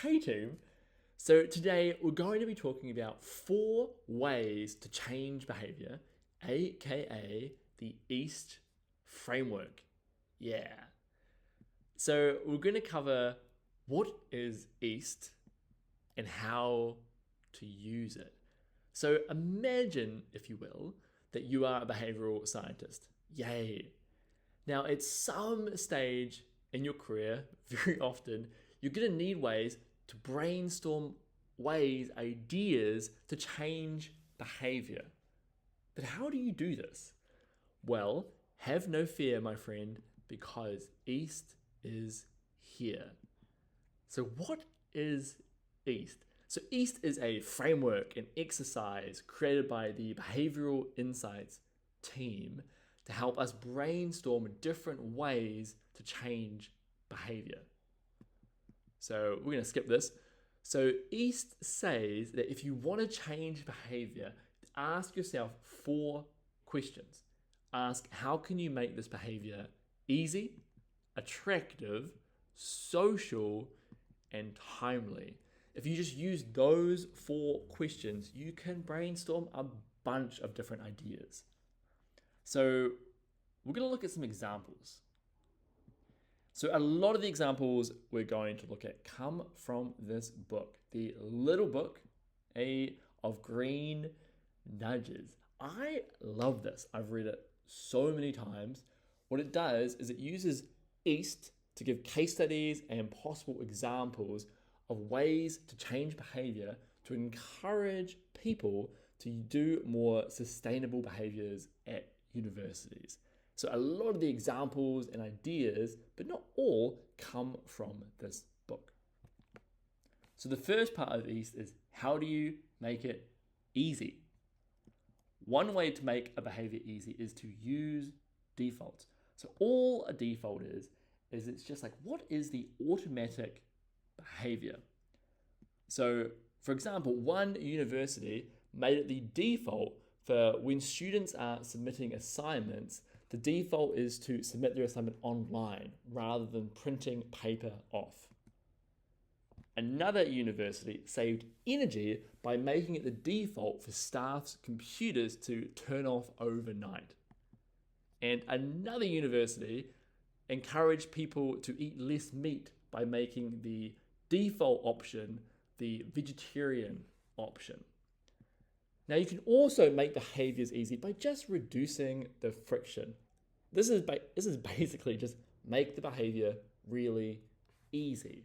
Hey team! So today we're going to be talking about 4 ways to change behavior, aka the EAST framework. Yeah. So we're going to cover what is EAST and how to use it. So imagine, if you will, that you are a behavioral scientist. Yay. Now, at some stage in your career, very often, you're going to need ways to brainstorm ways, ideas to change behavior. But how do you do this? Well, have no fear, my friend, because EAST is here. So, what is EAST? So, EAST is a framework, an exercise created by the Behavioural Insights team to help us brainstorm different ways to change behavior. So, we're going to skip this. So, EAST says that if you want to change behavior, ask yourself 4 questions. Ask, how can you make this behavior easy, attractive, social, and timely? If you just use those 4 questions, you can brainstorm a bunch of different ideas. So we're going to look at some examples. So a lot of the examples we're going to look at come from this book, the little book of green nudges. I love this. I've read it so many times. What it does is it uses EAST to give case studies and possible examples of ways to change behavior to encourage people to do more sustainable behaviors at universities. So a lot of the examples and ideas, but not all, come from this book. So the first part of EAST is, how do you make it easy? One way to make a behavior easy is to use defaults. So all a default is it's just like, what is the automatic behavior? So for example, one university made it the default for when students are submitting assignments, the default is to submit their assignment online rather than printing paper off. Another university saved energy by making it the default for staff's computers to turn off overnight. And another university encouraged people to eat less meat by making the default option the vegetarian option. Now, you can also make behaviors easy by just reducing the friction. This is basically just make the behavior really easy.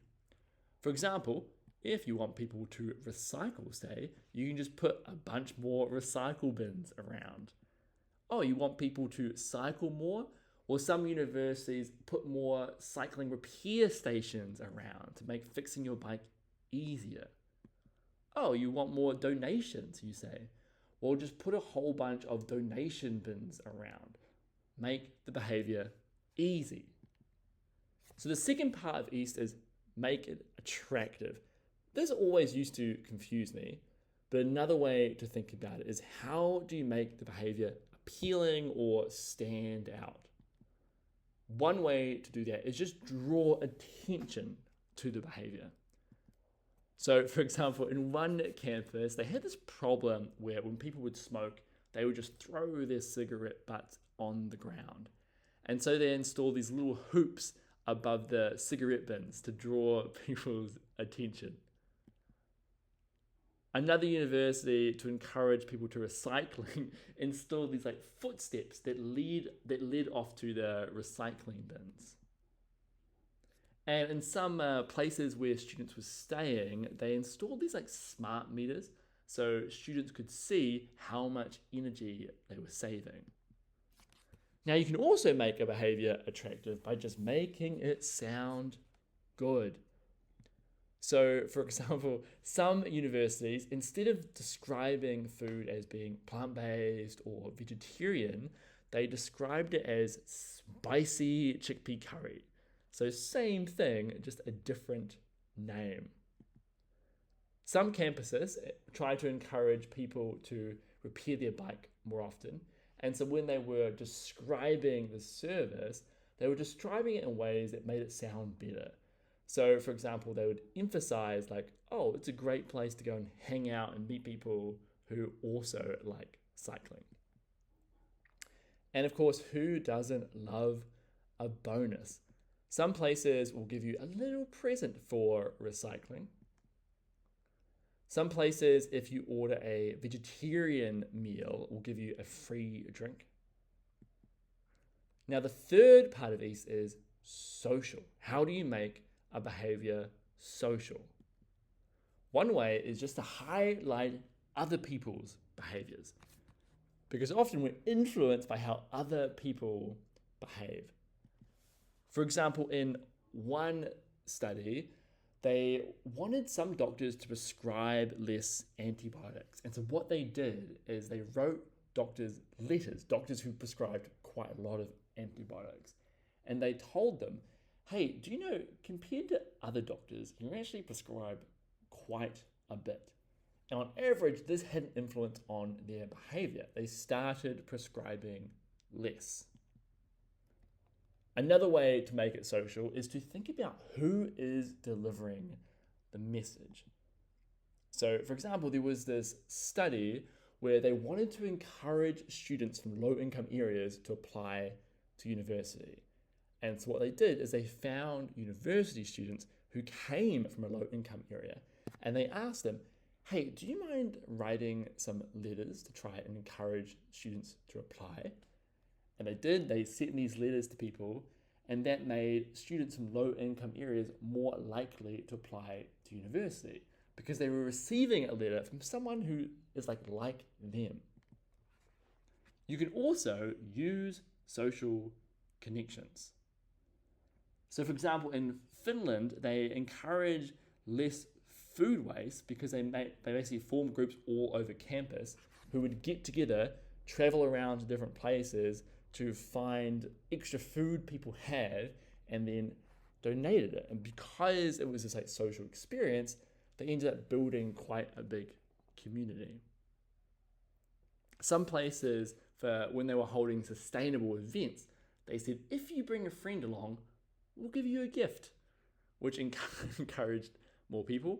For example, if you want people to recycle, say, you can just put a bunch more recycle bins around. Oh, you want people to cycle more? Or some universities put more cycling repair stations around to make fixing your bike easier. Oh, you want more donations, you say. Well, just put a whole bunch of donation bins around. Make the behavior easy. So the second part of EAST is make it attractive. This always used to confuse me, but another way to think about it is, how do you make the behavior appealing or stand out? One way to do that is just draw attention to the behavior. So, for example, in one campus, they had this problem where when people would smoke, they would just throw their cigarette butts on the ground. And so they installed these little hoops above the cigarette bins to draw people's attention. Another university, to encourage people to recycling, installed these like footsteps that led off to the recycling bins. And in some places where students were staying, they installed these like smart meters so students could see how much energy they were saving. Now, you can also make a behavior attractive by just making it sound good. So, for example, some universities, instead of describing food as being plant-based or vegetarian, they described it as spicy chickpea curry. So same thing, just a different name. Some campuses try to encourage people to repair their bike more often. And so when they were describing the service, they were describing it in ways that made it sound better. So, for example, they would emphasize like, oh, it's a great place to go and hang out and meet people who also like cycling. And of course, who doesn't love a bonus? Some places will give you a little present for recycling. Some places, if you order a vegetarian meal, will give you a free drink. Now, the third part of East is social. How do you make a behavior social? One way is just to highlight other people's behaviors, because often we're influenced by how other people behave. For example, in one study, they wanted some doctors to prescribe less antibiotics. And so what they did is they wrote doctors letters, doctors who prescribed quite a lot of antibiotics. And they told them, hey, do you know, compared to other doctors, you actually prescribe quite a bit. And on average, this had an influence on their behavior. They started prescribing less. Another way to make it social is to think about who is delivering the message. So, for example, there was this study where they wanted to encourage students from low-income areas to apply to university. And so what they did is they found university students who came from a low-income area, and they asked them, hey, do you mind writing some letters to try and encourage students to apply? And they did. They sent these letters to people, and that made students from low-income areas more likely to apply to university because they were receiving a letter from someone who is like them. You can also use social connections. So, for example, in Finland, they encourage less food waste because they basically form groups all over campus who would get together, travel around to different places to find extra food people had and then donated it. And because it was this like social experience, they ended up building quite a big community. Some places, for when they were holding sustainable events, they said, if you bring a friend along, we'll give you a gift, which encouraged more people.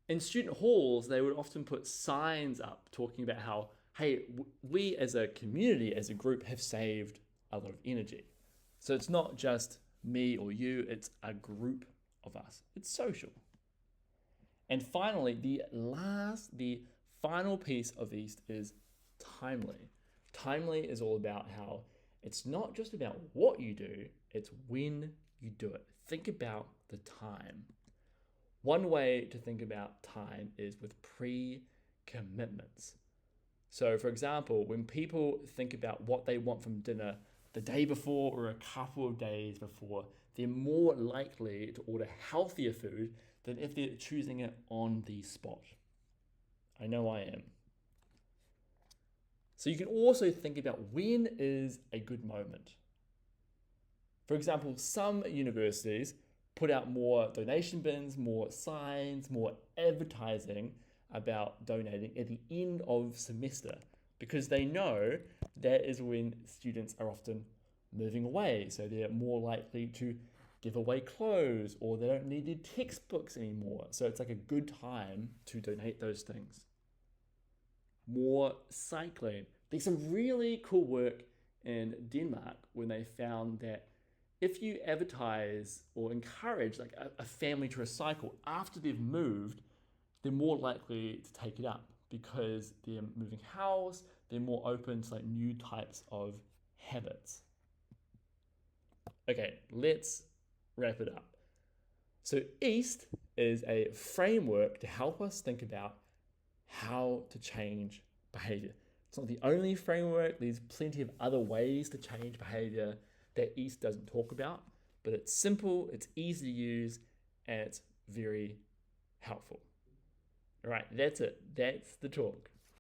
In student halls, they would often put signs up talking about how, hey, we as a community, as a group, have saved a lot of energy. So it's not just me or you, it's a group of us. It's social. And finally, the final piece of East is timely. Timely is all about how it's not just about what you do, it's when you do it. Think about the time. One way to think about time is with pre-commitments. So, for example, when people think about what they want from dinner the day before or a couple of days before, they're more likely to order healthier food than if they're choosing it on the spot. I know I am. So you can also think about when is a good moment. For example, some universities put out more donation bins, more signs, more advertising about donating at the end of semester because they know that is when students are often moving away. So they're more likely to give away clothes or they don't need their textbooks anymore. So it's like a good time to donate those things. More cycling. There's some really cool work in Denmark when they found that if you advertise or encourage like a family to recycle after they've moved, they're more likely to take it up because they're moving house, they're more open to like new types of habits. Okay, let's wrap it up. So EAST is a framework to help us think about how to change behavior. It's not the only framework. There's plenty of other ways to change behavior that EAST doesn't talk about, but it's simple, it's easy to use, and it's very helpful. All right, that's it. That's the talk.